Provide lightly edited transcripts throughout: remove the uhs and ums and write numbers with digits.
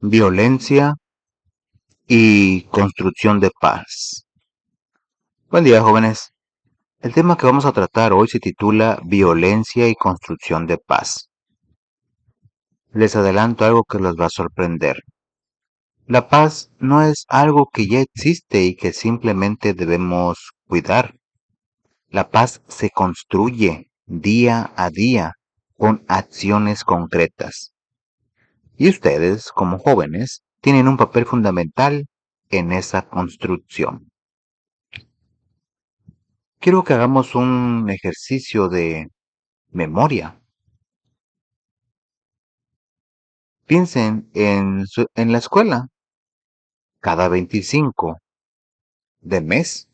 Violencia y construcción de paz. Buen día, jóvenes. El tema que vamos a tratar hoy se titula Violencia y construcción de paz. Les adelanto algo que los va a sorprender. La paz no es algo que ya existe y que simplemente debemos cuidar. La paz se construye día a día con acciones concretas. Y ustedes, como jóvenes, tienen un papel fundamental en esa construcción. Quiero que hagamos un ejercicio de memoria. Piensen en la escuela. Cada 25 de mes,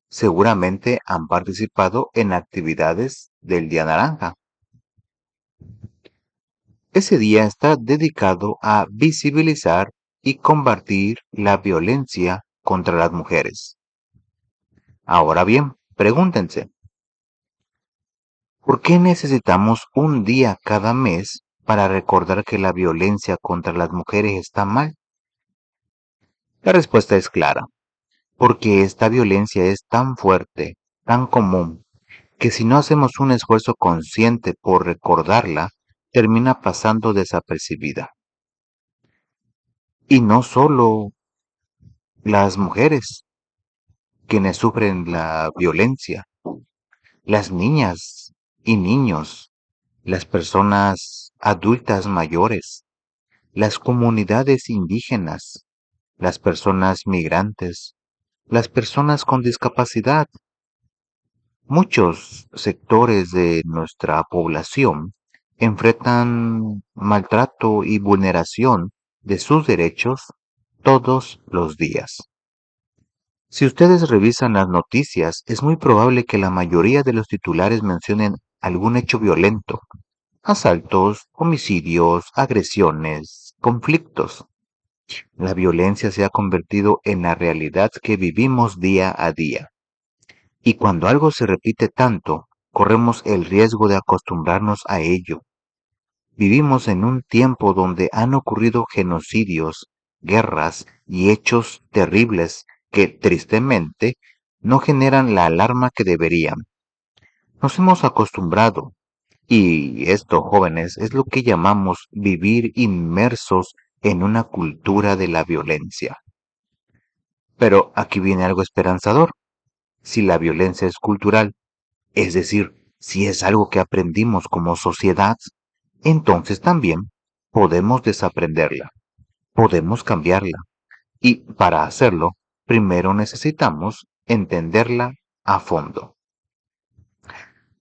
seguramente han participado en actividades del Día Naranja. Ese día está dedicado a visibilizar y combatir la violencia contra las mujeres. Ahora bien, pregúntense, ¿por qué necesitamos un día cada mes para recordar que la violencia contra las mujeres está mal? La respuesta es clara, porque esta violencia es tan fuerte, tan común, que si no hacemos un esfuerzo consciente por recordarla, termina pasando desapercibida. Y no solo las mujeres quienes sufren la violencia, las niñas y niños, las personas adultas mayores, las comunidades indígenas, las personas migrantes, las personas con discapacidad. Muchos sectores de nuestra población enfrentan maltrato y vulneración de sus derechos todos los días. Si ustedes revisan las noticias, es muy probable que la mayoría de los titulares mencionen algún hecho violento: asaltos, homicidios, agresiones, conflictos. La violencia se ha convertido en la realidad que vivimos día a día. Y cuando algo se repite tanto, corremos el riesgo de acostumbrarnos a ello. Vivimos en un tiempo donde han ocurrido genocidios, guerras y hechos terribles que, tristemente, no generan la alarma que deberían. Nos hemos acostumbrado, y esto, jóvenes, es lo que llamamos vivir inmersos en una cultura de la violencia. Pero aquí viene algo esperanzador. Si la violencia es cultural, es decir, si es algo que aprendimos como sociedad, entonces también podemos desaprenderla, podemos cambiarla. Y para hacerlo, primero necesitamos entenderla a fondo.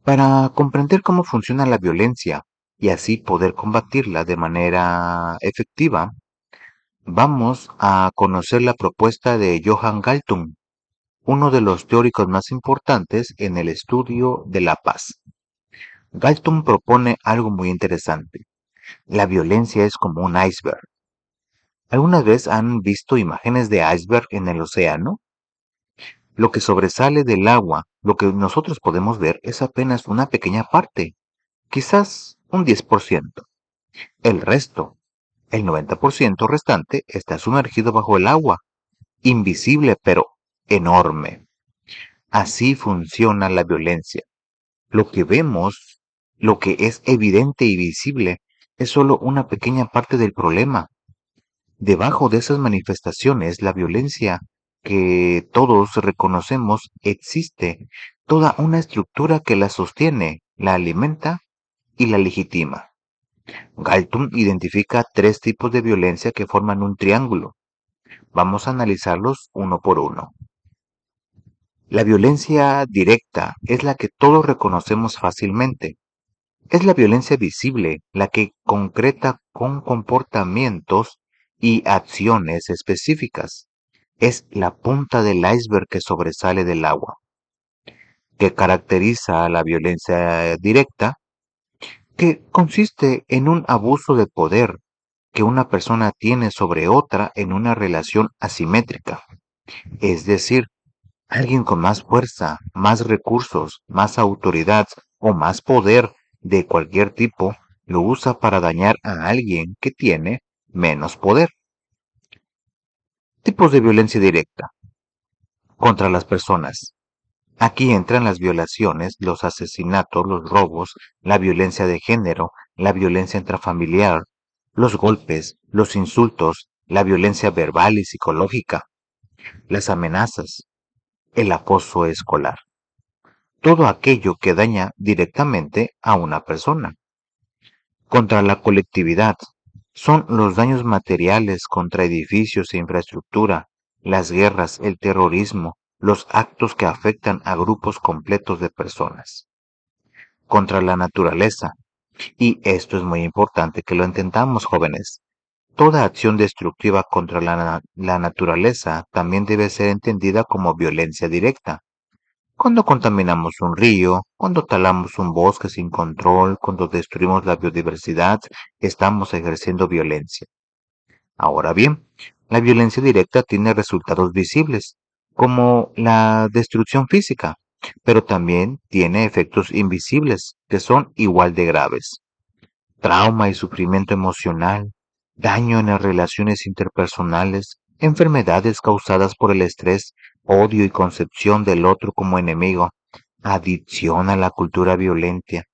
Para comprender cómo funciona la violencia y así poder combatirla de manera efectiva, vamos a conocer la propuesta de Johann Galtung, uno de los teóricos más importantes en el estudio de la paz. Galtung propone algo muy interesante. La violencia es como un iceberg. ¿Alguna vez han visto imágenes de iceberg en el océano? Lo que sobresale del agua, lo que nosotros podemos ver, es apenas una pequeña parte, quizás un 10%. El resto, el 90% restante, está sumergido bajo el agua, invisible pero enorme. Así funciona la violencia. Lo que vemos, lo que es evidente y visible, es solo una pequeña parte del problema. Debajo de esas manifestaciones, la violencia que todos reconocemos, existe toda una estructura que la sostiene, la alimenta y la legitima. Galtung identifica 3 tipos de violencia que forman un triángulo. Vamos a analizarlos uno por uno. La violencia directa es la que todos reconocemos fácilmente. Es la violencia visible, la que concreta con comportamientos y acciones específicas. Es la punta del iceberg que sobresale del agua. Que caracteriza a la violencia directa, que consiste en un abuso de poder que una persona tiene sobre otra en una relación asimétrica. Es decir, alguien con más fuerza, más recursos, más autoridad o más poder de cualquier tipo lo usa para dañar a alguien que tiene menos poder. Tipos de violencia directa contra las personas. Aquí entran las violaciones, los asesinatos, los robos, la violencia de género, la violencia intrafamiliar, los golpes, los insultos, la violencia verbal y psicológica, las amenazas, el acoso escolar. Todo aquello que daña directamente a una persona. Contra la colectividad. Son los daños materiales contra edificios e infraestructura, las guerras, el terrorismo, los actos que afectan a grupos completos de personas. Contra la naturaleza. Y esto es muy importante que lo entendamos, jóvenes. Toda acción destructiva contra la naturaleza también debe ser entendida como violencia directa. Cuando contaminamos un río, cuando talamos un bosque sin control, cuando destruimos la biodiversidad, estamos ejerciendo violencia. Ahora bien, la violencia directa tiene resultados visibles, como la destrucción física, pero también tiene efectos invisibles, que son igual de graves. Trauma y sufrimiento emocional, daño en las relaciones interpersonales, enfermedades causadas por el estrés, odio y concepción del otro como enemigo, adicción a la cultura violenta,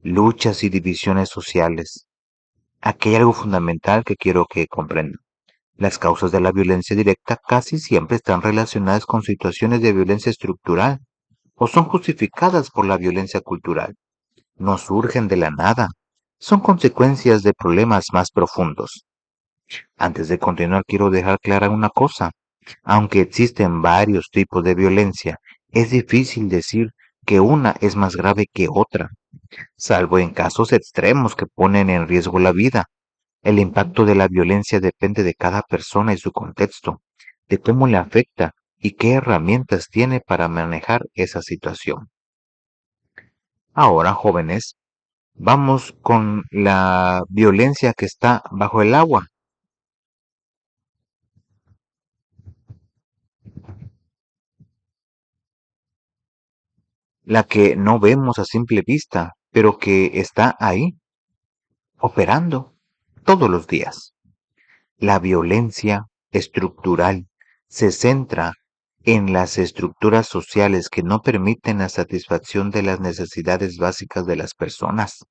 luchas y divisiones sociales. Aquí hay algo fundamental que quiero que comprendan. Las causas de la violencia directa casi siempre están relacionadas con situaciones de violencia estructural o son justificadas por la violencia cultural. No surgen de la nada, son consecuencias de problemas más profundos. Antes de continuar, quiero dejar clara una cosa. Aunque existen varios tipos de violencia, es difícil decir que una es más grave que otra, salvo en casos extremos que ponen en riesgo la vida. El impacto de la violencia depende de cada persona y su contexto, de cómo le afecta y qué herramientas tiene para manejar esa situación. Ahora, jóvenes, vamos con la violencia que está bajo el agua, la que no vemos a simple vista, pero que está ahí, operando todos los días. La violencia estructural se centra en las estructuras sociales que no permiten la satisfacción de las necesidades básicas de las personas.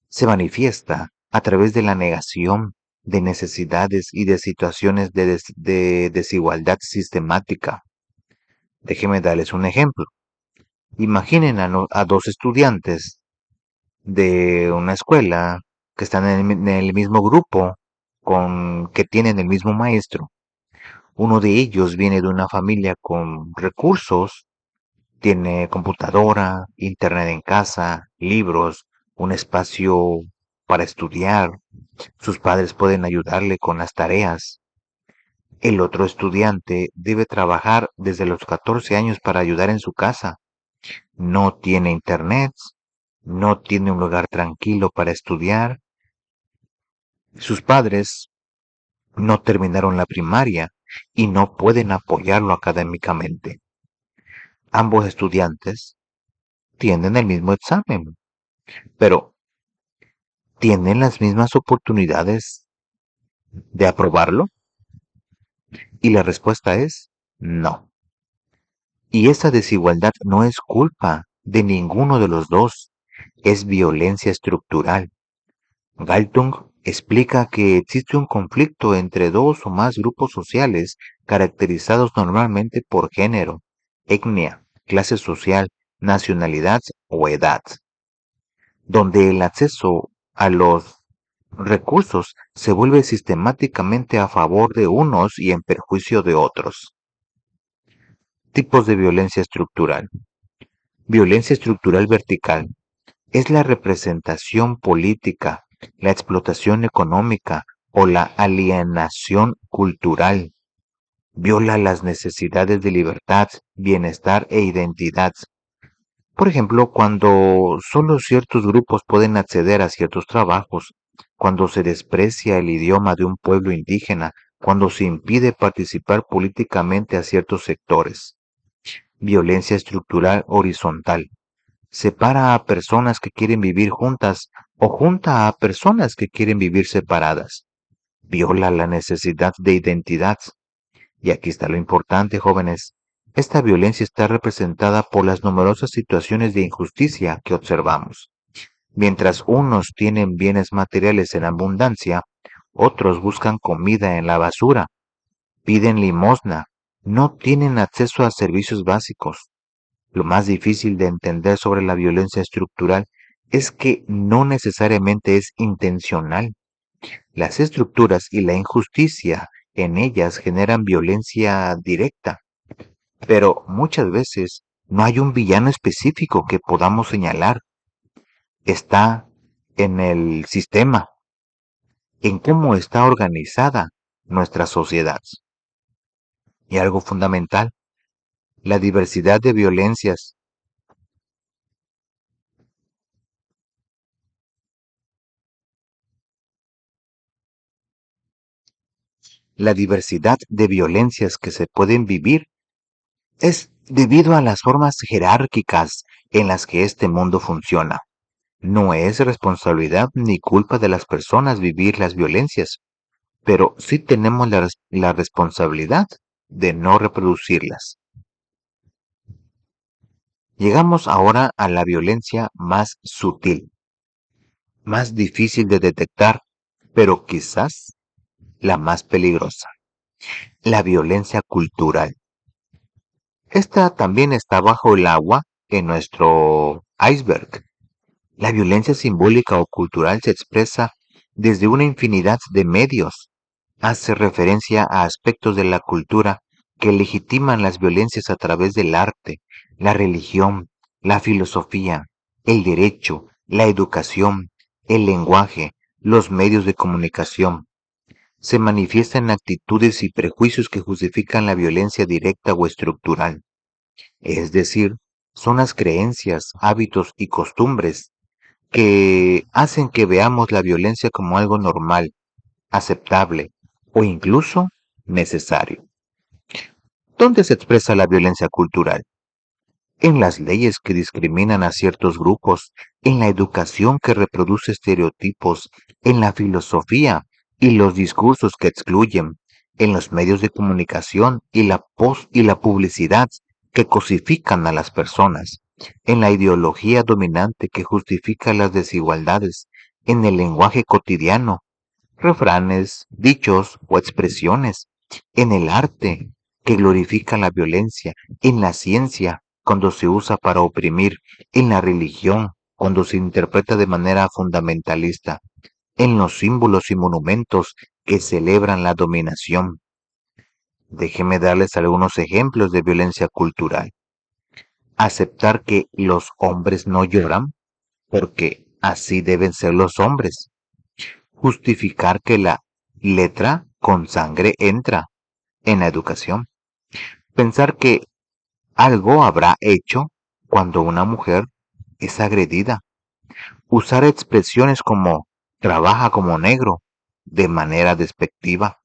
Se manifiesta a través de la negación de necesidades y de situaciones de desigualdad sistemática. Déjenme darles un ejemplo. Imaginen a dos estudiantes de una escuela que están en el mismo grupo, que tienen el mismo maestro. Uno de ellos viene de una familia con recursos, tiene computadora, internet en casa, libros, un espacio para estudiar. Sus padres pueden ayudarle con las tareas. El otro estudiante debe trabajar desde los 14 años para ayudar en su casa. No tiene internet, no tiene un lugar tranquilo para estudiar. Sus padres no terminaron la primaria y no pueden apoyarlo académicamente. Ambos estudiantes tienen el mismo examen, pero ¿tienen las mismas oportunidades de aprobarlo? Y la respuesta es no. Y esa desigualdad no es culpa de ninguno de los dos, es violencia estructural. Galtung explica que existe un conflicto entre dos o más grupos sociales caracterizados normalmente por género, etnia, clase social, nacionalidad o edad, donde el acceso a los recursos se vuelve sistemáticamente a favor de unos y en perjuicio de otros. Tipos de violencia estructural. Violencia estructural vertical es la representación política, la explotación económica o la alienación cultural. Viola las necesidades de libertad, bienestar e identidad. Por ejemplo, cuando solo ciertos grupos pueden acceder a ciertos trabajos, cuando se desprecia el idioma de un pueblo indígena, cuando se impide participar políticamente a ciertos sectores. Violencia estructural horizontal. Separa a personas que quieren vivir juntas o junta a personas que quieren vivir separadas. viola la necesidad de identidad. Y aquí está lo importante, jóvenes. Esta violencia está representada por las numerosas situaciones de injusticia que observamos. Mientras unos tienen bienes materiales en abundancia, otros buscan comida en la basura, piden limosna, no tienen acceso a servicios básicos. Lo más difícil de entender sobre la violencia estructural es que no necesariamente es intencional. Las estructuras y la injusticia en ellas generan violencia directa, pero muchas veces no hay un villano específico que podamos señalar. Está en el sistema, en cómo está organizada nuestra sociedad. Y algo fundamental, la diversidad de violencias. La diversidad de violencias que se pueden vivir es debido a las formas jerárquicas en las que este mundo funciona. No es responsabilidad ni culpa de las personas vivir las violencias, pero sí tenemos la responsabilidad de no reproducirlas. Llegamos ahora a la violencia más sutil, más difícil de detectar, pero quizás la más peligrosa, la violencia cultural. Esta también está bajo el agua en nuestro iceberg. La violencia simbólica o cultural se expresa desde una infinidad de medios. Hace referencia a aspectos de la cultura que legitiman las violencias a través del arte, la religión, la filosofía, el derecho, la educación, el lenguaje, los medios de comunicación. Se manifiestan actitudes y prejuicios que justifican la violencia directa o estructural. Es decir, son las creencias, hábitos y costumbres que hacen que veamos la violencia como algo normal, aceptable o incluso necesario. ¿Dónde se expresa la violencia cultural? En las leyes que discriminan a ciertos grupos, en la educación que reproduce estereotipos, en la filosofía y los discursos que excluyen, en los medios de comunicación y la publicidad que cosifican a las personas, en la ideología dominante que justifica las desigualdades, en el lenguaje cotidiano, refranes, dichos o expresiones, en el arte que glorifica la violencia, en la ciencia cuando se usa para oprimir, en la religión cuando se interpreta de manera fundamentalista, en los símbolos y monumentos que celebran la dominación. Déjenme darles algunos ejemplos de violencia cultural. Aceptar que los hombres no lloran porque así deben ser los hombres. Justificar que la letra con sangre entra en la educación. Pensar que algo habrá hecho cuando una mujer es agredida. Usar expresiones como trabaja como negro de manera despectiva.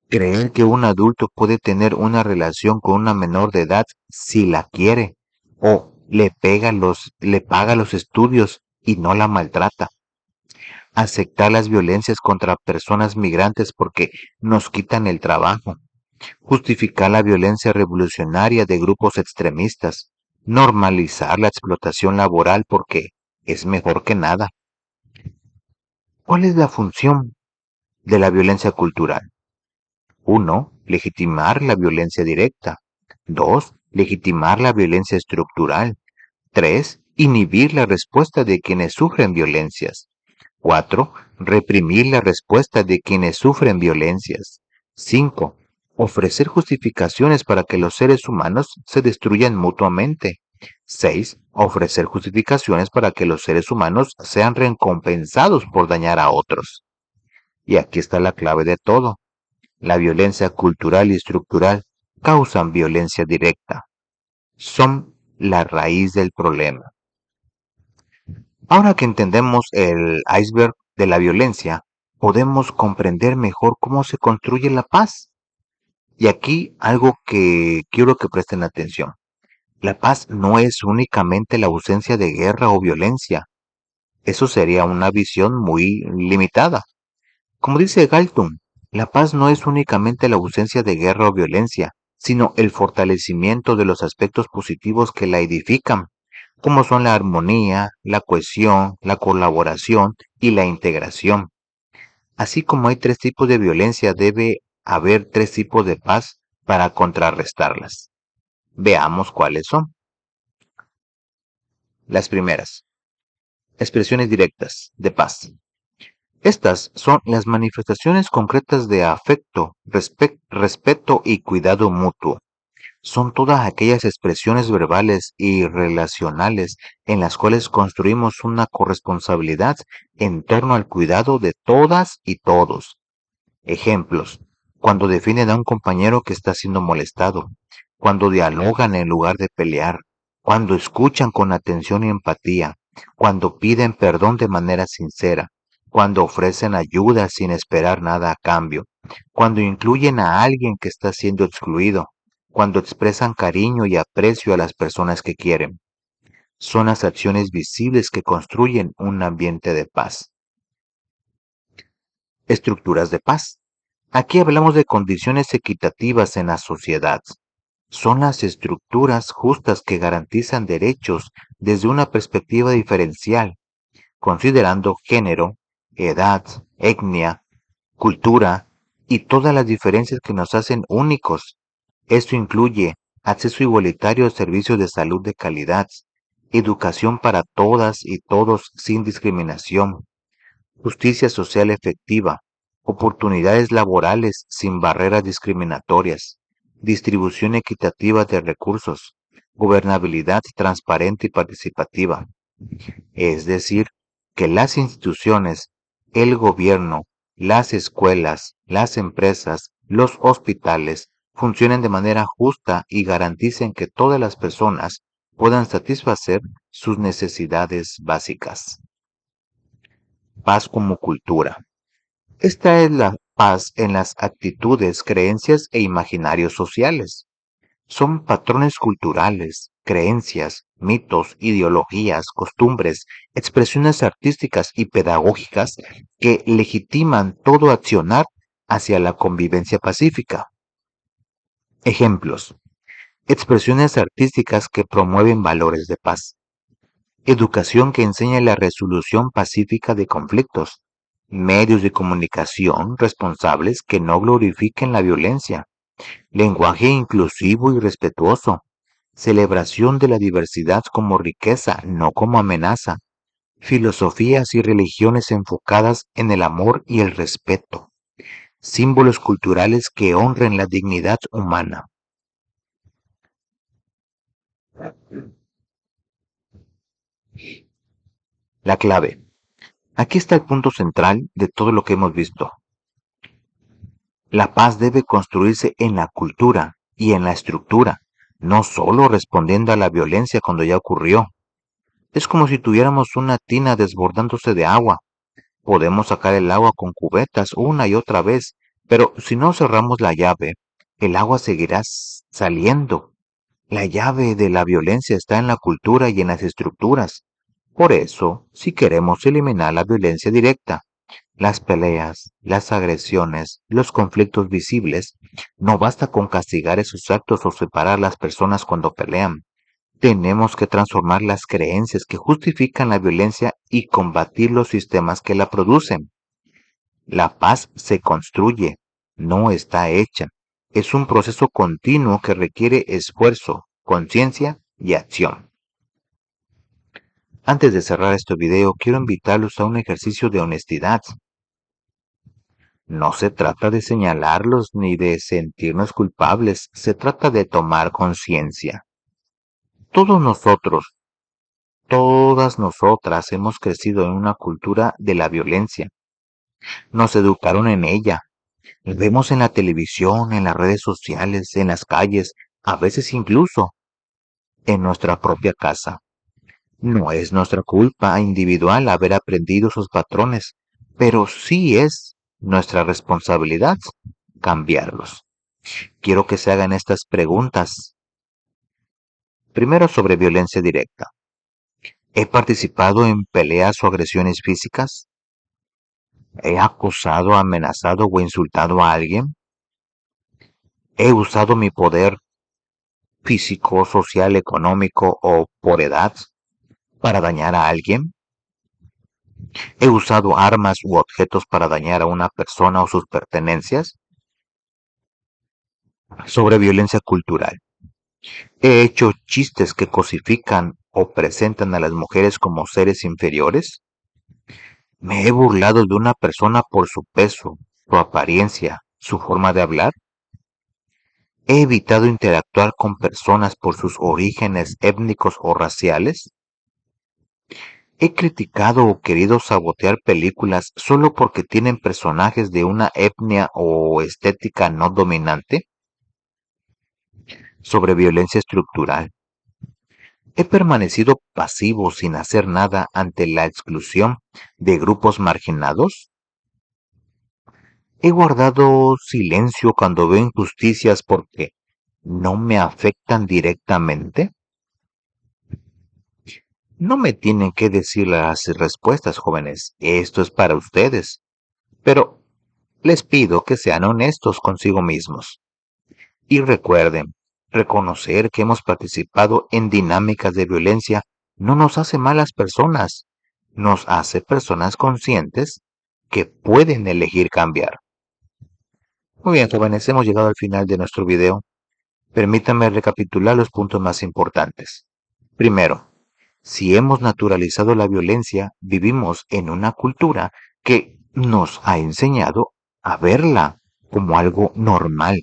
Creer que un adulto puede tener una relación con una menor de edad si la quiere o le paga los estudios y no la maltrata. Aceptar las violencias contra personas migrantes porque nos quitan el trabajo. Justificar la violencia revolucionaria de grupos extremistas. Normalizar la explotación laboral porque es mejor que nada. ¿Cuál es la función de la violencia cultural? 1. Legitimar la violencia directa. 2. Legitimar la violencia estructural. 3. Inhibir la respuesta de quienes sufren violencias. 4. Reprimir la respuesta de quienes sufren violencias. 5. Ofrecer justificaciones para que los seres humanos se destruyan mutuamente. 6. Ofrecer justificaciones para que los seres humanos sean recompensados por dañar a otros. Y aquí está la clave de todo. La violencia cultural y estructural causan violencia directa. Son la raíz del problema. Ahora que entendemos el iceberg de la violencia, podemos comprender mejor cómo se construye la paz. Y aquí algo que quiero que presten atención. La paz no es únicamente la ausencia de guerra o violencia. Eso sería una visión muy limitada. Como dice Galton, la paz no es únicamente la ausencia de guerra o violencia, sino el fortalecimiento de los aspectos positivos que la edifican, como son la armonía, la cohesión, la colaboración y la integración. Así como hay tres tipos de violencia, debe haber tres tipos de paz para contrarrestarlas. Veamos cuáles son. Las primeras, expresiones directas de paz. Estas son las manifestaciones concretas de afecto, respeto y cuidado mutuo. Son todas aquellas expresiones verbales y relacionales en las cuales construimos una corresponsabilidad en torno al cuidado de todas y todos. Ejemplos: cuando definen a un compañero que está siendo molestado, cuando dialogan en lugar de pelear, cuando escuchan con atención y empatía, cuando piden perdón de manera sincera, cuando ofrecen ayuda sin esperar nada a cambio, cuando incluyen a alguien que está siendo excluido, cuando expresan cariño y aprecio a las personas que quieren. Son las acciones visibles que construyen un ambiente de paz. Estructuras de paz. Aquí hablamos de condiciones equitativas en la sociedad. Son las estructuras justas que garantizan derechos desde una perspectiva diferencial, considerando género, edad, etnia, cultura y todas las diferencias que nos hacen únicos. Esto incluye acceso igualitario a servicios de salud de calidad, educación para todas y todos sin discriminación, justicia social efectiva, oportunidades laborales sin barreras discriminatorias, distribución equitativa de recursos, gobernabilidad transparente y participativa. Es decir, que las instituciones, el gobierno, las escuelas, las empresas, los hospitales funcionen de manera justa y garanticen que todas las personas puedan satisfacer sus necesidades básicas. Paz como cultura. Esta es la paz en las actitudes, creencias e imaginarios sociales. Son patrones culturales, creencias, mitos, ideologías, costumbres, expresiones artísticas y pedagógicas que legitiman todo accionar hacia la convivencia pacífica. Ejemplos: expresiones artísticas que promueven valores de paz. Educación que enseña la resolución pacífica de conflictos. Medios de comunicación responsables que no glorifiquen la violencia. Lenguaje inclusivo y respetuoso. Celebración de la diversidad como riqueza, no como amenaza. Filosofías y religiones enfocadas en el amor y el respeto. Símbolos culturales que honren la dignidad humana. La clave. Aquí está el punto central de todo lo que hemos visto. La paz debe construirse en la cultura y en la estructura, no solo respondiendo a la violencia cuando ya ocurrió. Es como si tuviéramos una tina desbordándose de agua. Podemos sacar el agua con cubetas una y otra vez, pero si no cerramos la llave, el agua seguirá saliendo. La llave de la violencia está en la cultura y en las estructuras. Por eso, si queremos eliminar la violencia directa, las peleas, las agresiones, los conflictos visibles, no basta con castigar esos actos o separar las personas cuando pelean. Tenemos que transformar las creencias que justifican la violencia y combatir los sistemas que la producen. La paz se construye, no está hecha. Es un proceso continuo que requiere esfuerzo, conciencia y acción. Antes de cerrar este video, quiero invitarlos a un ejercicio de honestidad. No se trata de señalarlos ni de sentirnos culpables, se trata de tomar conciencia. Todos nosotros, todas nosotras hemos crecido en una cultura de la violencia. Nos educaron en ella. Vemos en la televisión, en las redes sociales, en las calles, a veces incluso en nuestra propia casa. No es nuestra culpa individual haber aprendido esos patrones, pero sí es nuestra responsabilidad cambiarlos. Quiero que se hagan estas preguntas. Primero, sobre violencia directa. ¿He participado en peleas o agresiones físicas? ¿He acosado, amenazado o insultado a alguien? ¿He usado mi poder físico, social, económico o por edad para dañar a alguien? ¿He usado armas u objetos para dañar a una persona o sus pertenencias? Sobre violencia cultural. ¿He hecho chistes que cosifican o presentan a las mujeres como seres inferiores? ¿Me he burlado de una persona por su peso, su apariencia, su forma de hablar? ¿He evitado interactuar con personas por sus orígenes étnicos o raciales? ¿He criticado o querido sabotear películas solo porque tienen personajes de una etnia o estética no dominante? Sobre violencia estructural. ¿He permanecido pasivo sin hacer nada ante la exclusión de grupos marginados? ¿He guardado silencio cuando veo injusticias porque no me afectan directamente? No me tienen que decir las respuestas, jóvenes. Esto es para ustedes. Pero les pido que sean honestos consigo mismos. Y recuerden, reconocer que hemos participado en dinámicas de violencia no nos hace malas personas, nos hace personas conscientes que pueden elegir cambiar. Muy bien, jóvenes, hemos llegado al final de nuestro video. Permítanme recapitular los puntos más importantes. Primero, si hemos naturalizado la violencia, vivimos en una cultura que nos ha enseñado a verla como algo normal.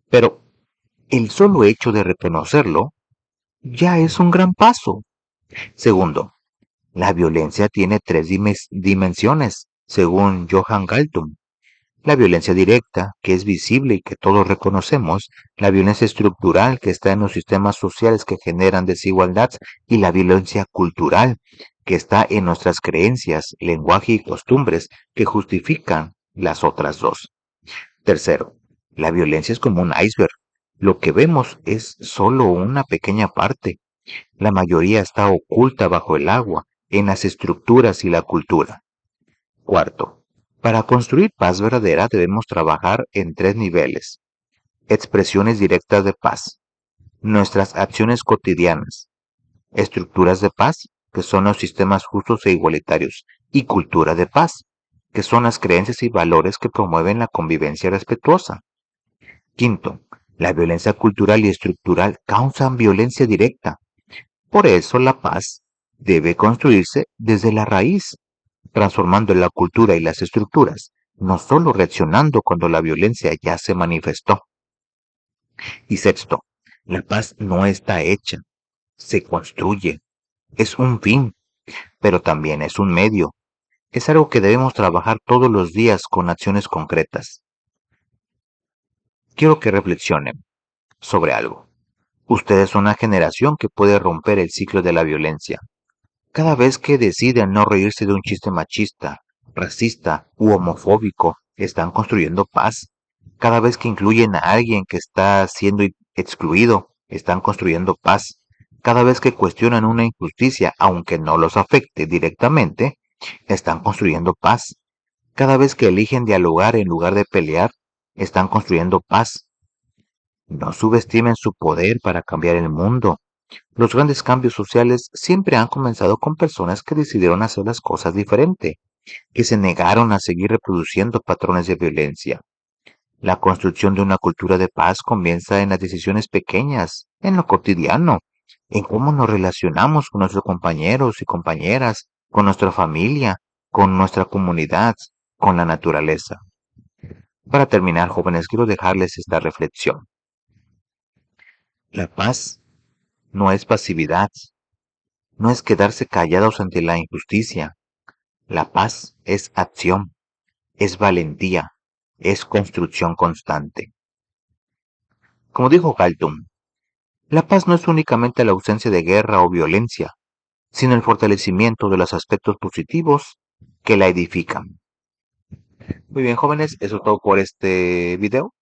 Pero el solo hecho de reconocerlo ya es un gran paso. Segundo, la violencia tiene tres dimensiones, según Johan Galtung. La violencia directa, que es visible y que todos reconocemos, la violencia estructural, que está en los sistemas sociales que generan desigualdad, y la violencia cultural, que está en nuestras creencias, lenguaje y costumbres que justifican las otras dos. Tercero, la violencia es como un iceberg. Lo que vemos es solo una pequeña parte. La mayoría está oculta bajo el agua, en las estructuras y la cultura. Cuarto, para construir paz verdadera debemos trabajar en tres niveles. Expresiones directas de paz, nuestras acciones cotidianas, estructuras de paz, que son los sistemas justos e igualitarios, y cultura de paz, que son las creencias y valores que promueven la convivencia respetuosa. Quinto, la violencia cultural y estructural causan violencia directa. Por eso la paz debe construirse desde la raíz, transformando la cultura y las estructuras, no solo reaccionando cuando la violencia ya se manifestó. Y sexto, la paz no está hecha, se construye. Es un fin, pero también es un medio. Es algo que debemos trabajar todos los días con acciones concretas. Quiero que reflexionen sobre algo. Ustedes son una generación que puede romper el ciclo de la violencia. Cada vez que deciden no reírse de un chiste machista, racista u homofóbico, están construyendo paz. Cada vez que incluyen a alguien que está siendo excluido, están construyendo paz. Cada vez que cuestionan una injusticia, aunque no los afecte directamente, están construyendo paz. Cada vez que eligen dialogar en lugar de pelear, están construyendo paz. No subestimen su poder para cambiar el mundo. Los grandes cambios sociales siempre han comenzado con personas que decidieron hacer las cosas diferente, que se negaron a seguir reproduciendo patrones de violencia. La construcción de una cultura de paz comienza en las decisiones pequeñas, en lo cotidiano, en cómo nos relacionamos con nuestros compañeros y compañeras, con nuestra familia, con nuestra comunidad, con la naturaleza. Para terminar, jóvenes, quiero dejarles esta reflexión. La paz no es pasividad, no es quedarse callados ante la injusticia. La paz es acción, es valentía, es construcción constante. Como dijo Galtung, la paz no es únicamente la ausencia de guerra o violencia, sino el fortalecimiento de los aspectos positivos que la edifican. Muy bien, jóvenes, eso es todo por este video.